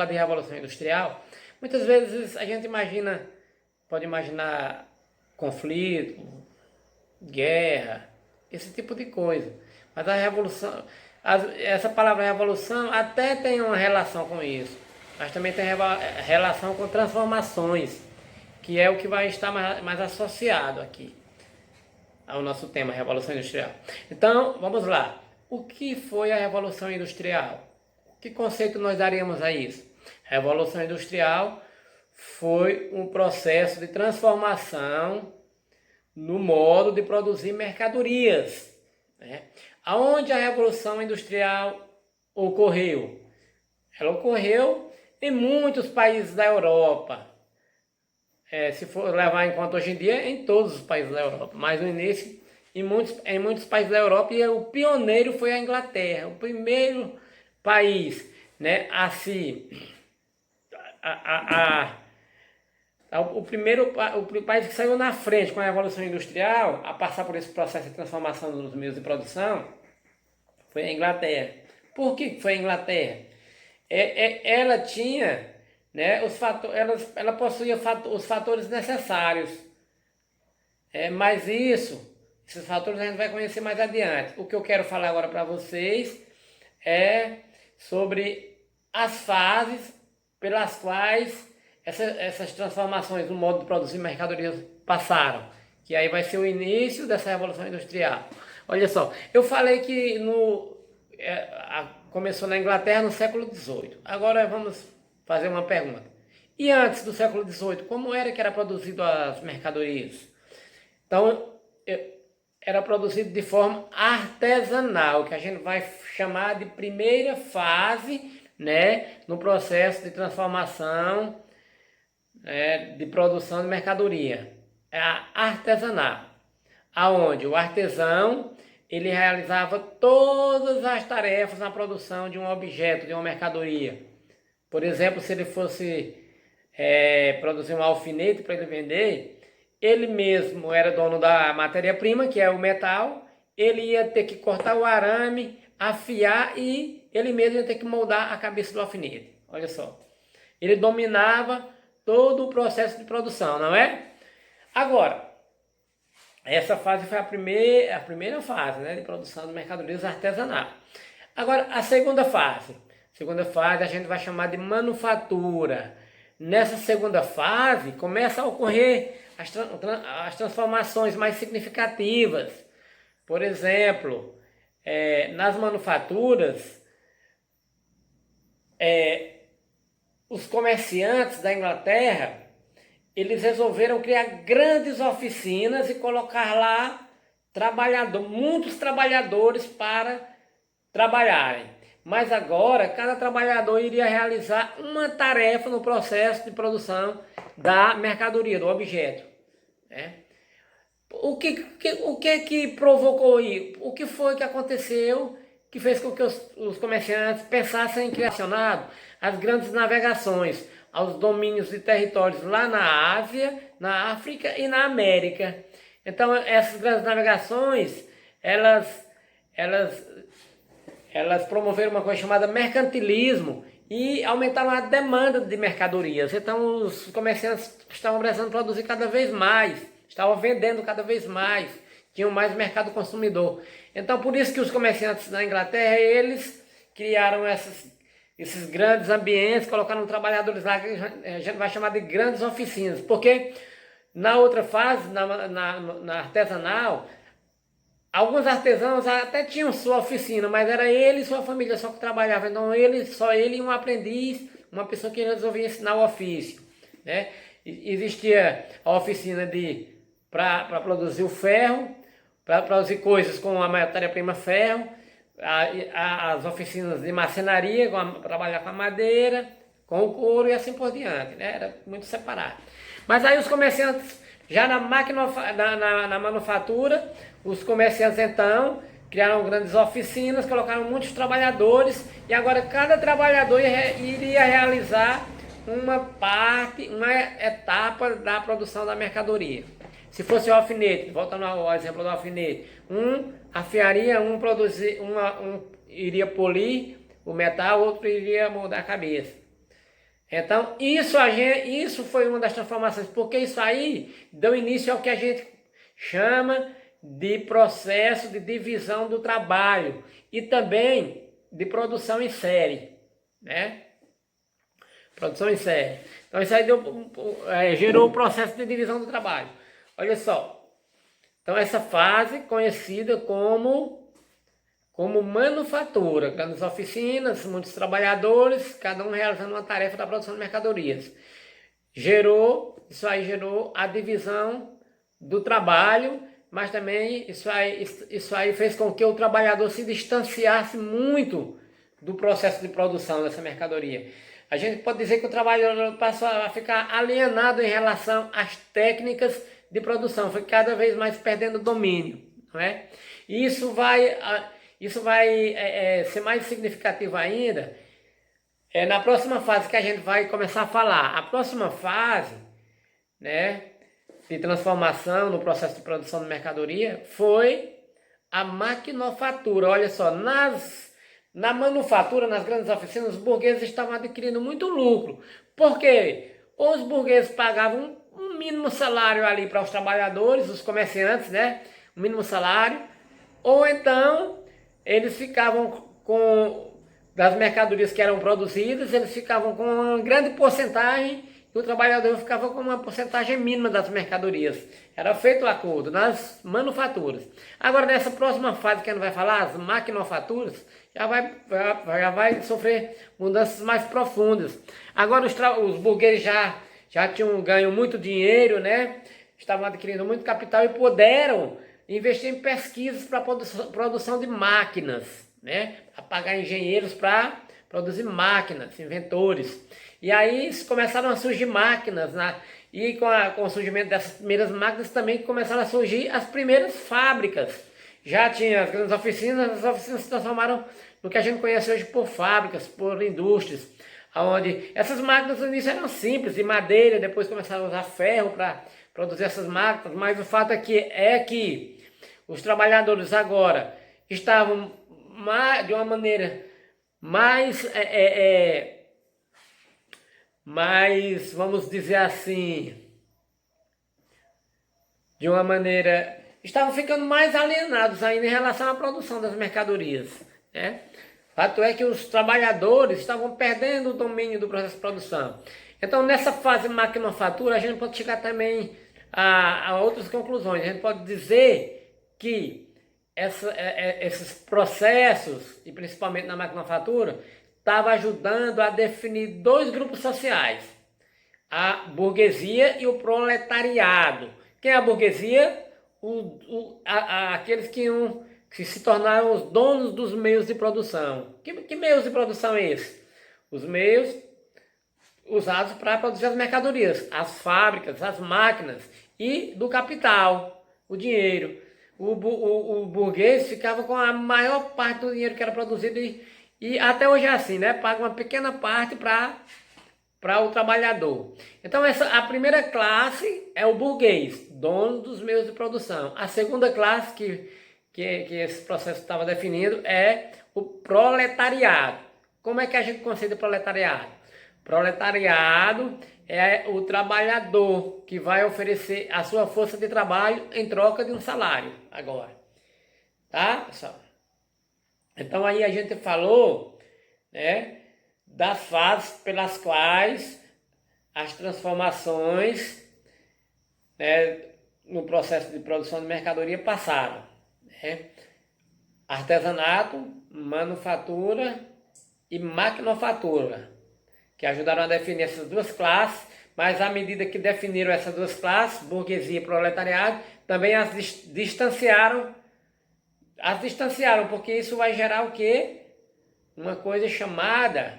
de Revolução Industrial, muitas vezes a gente pode imaginar conflito, guerra, esse tipo de coisa. Mas a revolução, essa palavra revolução até tem uma relação com isso, mas também tem relação com transformações, que é o que vai estar mais associado aqui ao nosso tema, Revolução Industrial. Então, vamos lá. O que foi a Revolução Industrial? Que conceito nós daríamos a isso? Revolução Industrial foi um processo de transformação no modo de produzir mercadorias, né? Aonde a Revolução Industrial ocorreu? Ela ocorreu em muitos países da Europa. Se for levar em conta hoje em dia, em todos os países da Europa. Mas no início, em muitos países da Europa, e o pioneiro foi a Inglaterra. O primeiro país, né, o país que saiu na frente com a Revolução Industrial, a passar por esse processo de transformação dos meios de produção, foi a Inglaterra. Por que foi a Inglaterra? Ela tinha, né, ela possuía os fatores necessários. Mas esses fatores a gente vai conhecer mais adiante. O que eu quero falar agora para vocês é sobre as fases pelas quais essas transformações no modo de produzir mercadorias passaram, que aí vai ser o início dessa Revolução Industrial. Olha só, eu falei que começou na Inglaterra no século XVIII. Agora vamos fazer uma pergunta. E antes do século XVIII, como era que era produzido as mercadorias? Então, era produzido de forma artesanal, que a gente vai chamar de primeira fase, né, no processo de transformação, de produção de mercadoria. É a artesanal, aonde o artesão ele realizava todas as tarefas na produção de um objeto, de uma mercadoria. Por exemplo, se ele fosse produzir um alfinete para ele vender, ele mesmo era dono da matéria-prima, que é o metal, ele ia ter que cortar o arame, afiar e ele mesmo ia ter que moldar a cabeça do alfinete. Olha só. Ele dominava todo o processo de produção, não é? Agora, essa fase foi a primeira fase, né, de produção de mercadorias artesanal. Agora, a segunda fase a gente vai chamar de manufatura. Nessa segunda fase, começa a ocorrer as transformações mais significativas. Por exemplo, nas manufaturas, os comerciantes da Inglaterra, eles resolveram criar grandes oficinas e colocar lá muitos trabalhadores para trabalharem. Mas agora, cada trabalhador iria realizar uma tarefa no processo de produção da mercadoria, do objeto. O que provocou isso? O que foi que aconteceu que fez com que os comerciantes pensassem em criar as grandes navegações aos domínios de territórios lá na Ásia, na África e na América? Então, essas grandes navegações, elas promoveram uma coisa chamada mercantilismo e aumentaram a demanda de mercadorias. Então, os comerciantes estavam precisando produzir cada vez mais, estavam vendendo cada vez mais, tinham mais mercado consumidor. Então, por isso que os comerciantes da Inglaterra, eles criaram esses grandes ambientes, colocaram trabalhadores lá, que a gente vai chamar de grandes oficinas, porque na outra fase, na artesanal, alguns artesãos até tinham sua oficina, mas era ele e sua família só que trabalhavam. Então só ele e um aprendiz, uma pessoa que resolvia ensinar o ofício, né? Existia a oficina para produzir o ferro, para produzir coisas com a matéria-prima ferro, as oficinas de marcenaria, para trabalhar com a madeira, com o couro e assim por diante, né? Era muito separado. Mas aí os comerciantes, já na manufatura, os comerciantes então criaram grandes oficinas, colocaram muitos trabalhadores e agora cada trabalhador iria realizar uma etapa da produção da mercadoria. Se fosse o alfinete, voltando ao exemplo do alfinete, um afiaria, um iria polir o metal, outro iria moldar a cabeça. Então, isso foi uma das transformações, porque isso aí deu início ao que a gente chama de processo de divisão do trabalho e também de produção em série, né? Produção em série. Então, isso aí gerou o processo de divisão do trabalho. Olha só. Então, essa fase conhecida como manufatura, grandes oficinas, muitos trabalhadores, cada um realizando uma tarefa da produção de mercadorias. Isso aí gerou a divisão do trabalho, mas também isso aí fez com que o trabalhador se distanciasse muito do processo de produção dessa mercadoria. A gente pode dizer que o trabalhador passou a ficar alienado em relação às técnicas de produção, foi cada vez mais perdendo domínio, não é? E isso vai ser mais significativo ainda na próxima fase que a gente vai começar a falar. A próxima fase, né, de transformação no processo de produção de mercadoria foi a maquinofatura. Olha só, na manufatura, nas grandes oficinas, os burgueses estavam adquirindo muito lucro. Por quê? Os burgueses pagavam um mínimo salário ali para os trabalhadores, os comerciantes, né? Um mínimo salário. Ou então, eles ficavam das mercadorias que eram produzidas, eles ficavam com uma grande porcentagem e o trabalhador ficava com uma porcentagem mínima das mercadorias. Era feito o acordo nas manufaturas. Agora, nessa próxima fase que a gente vai falar, as maquinofaturas, já vai sofrer mudanças mais profundas. Agora, os burgueses já tinham ganho muito dinheiro, né? Estavam adquirindo muito capital e puderam investir em pesquisas para produção de máquinas, né? A pagar engenheiros para produzir máquinas, inventores. E aí começaram a surgir máquinas, né? E com o surgimento dessas primeiras máquinas também começaram a surgir as primeiras fábricas. Já tinha as grandes oficinas, as oficinas se transformaram no que a gente conhece hoje por fábricas, por indústrias, onde essas máquinas no início eram simples, de madeira, depois começaram a usar ferro para produzir essas máquinas, mas o fato é que os trabalhadores agora estavam de uma maneira mais, vamos dizer assim, de uma maneira, estavam ficando mais alienados ainda em relação à produção das mercadorias, né? Fato é que os trabalhadores estavam perdendo o domínio do processo de produção. Então, nessa fase de maquinofatura, a gente pode chegar também a outras conclusões. A gente pode dizer que esses processos, e principalmente na maquinofatura, estavam ajudando a definir dois grupos sociais, a burguesia e o proletariado. Quem é a burguesia? Aqueles que se tornaram os donos dos meios de produção. Que meios de produção é esse? Os meios usados para produzir as mercadorias, as fábricas, as máquinas e do capital, o dinheiro. O burguês ficava com a maior parte do dinheiro que era produzido e até hoje é assim, né? Paga uma pequena parte para o trabalhador. Então a primeira classe é o burguês, dono dos meios de produção. A segunda classe que esse processo estava definindo é o proletariado. Como é que a gente conceita o proletariado? Proletariado é o trabalhador que vai oferecer a sua força de trabalho em troca de um salário agora. Tá, pessoal? Então aí a gente falou, né, das fases pelas quais as transformações, né, no processo de produção de mercadoria passaram, né? Artesanato, manufatura e maquinofatura, que ajudaram a definir essas duas classes, mas à medida que definiram essas duas classes, burguesia e proletariado, também as distanciaram, porque isso vai gerar o quê? Uma coisa chamada,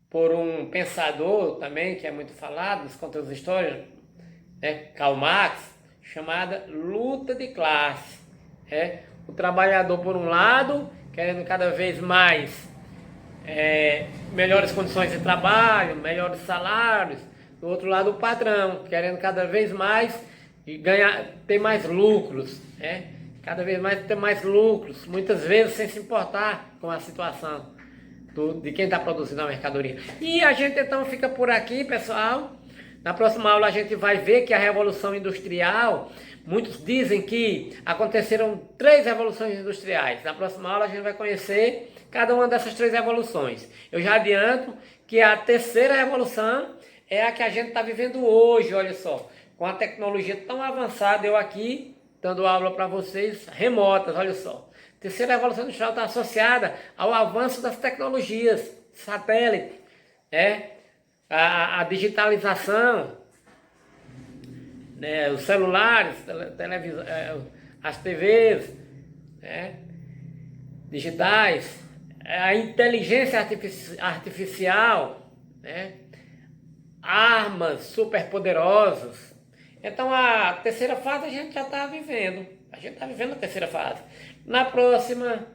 por um pensador também, que é muito falado nos conteúdos históricos, né, Karl Marx, chamada luta de classe. O trabalhador, por um lado, querendo cada vez mais melhores condições de trabalho, melhores salários. Do outro lado, o patrão, querendo cada vez mais ter mais lucros, cada vez mais ter mais lucros, muitas vezes sem se importar com a situação. de quem está produzindo a mercadoria. E a gente então fica por aqui, pessoal. Na próxima aula a gente vai ver que a Revolução Industrial, muitos dizem que aconteceram 3 revoluções industriais. Na próxima aula a gente vai conhecer cada uma dessas 3 revoluções. Eu já adianto que a terceira revolução é a que a gente está vivendo hoje, olha só. Com a tecnologia tão avançada, eu aqui dando aula para vocês remotas, olha só. A terceira revolução industrial está associada ao avanço das tecnologias, satélite, a digitalização, né, os celulares, televisão, as TVs, né, digitais, a inteligência artificial, né, armas superpoderosas. Então a terceira fase a gente já está vivendo. A gente está vivendo a terceira fase. Na próxima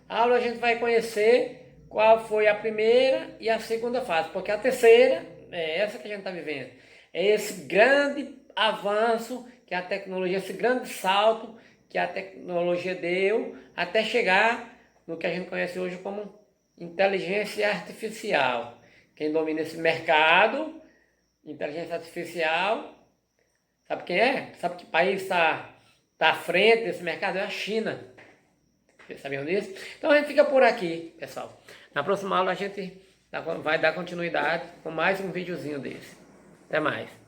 aula a gente vai conhecer qual foi a primeira e a segunda fase. Porque a terceira é essa que a gente está vivendo. É esse grande avanço que a tecnologia, esse grande salto que a tecnologia deu até chegar no que a gente conhece hoje como inteligência artificial. Quem domina esse mercado, inteligência artificial, sabe quem é? Sabe que país está à frente desse mercado? É a China. Vocês sabiam disso? Então a gente fica por aqui, pessoal. Na próxima aula a gente vai dar continuidade com mais um videozinho desse. Até mais.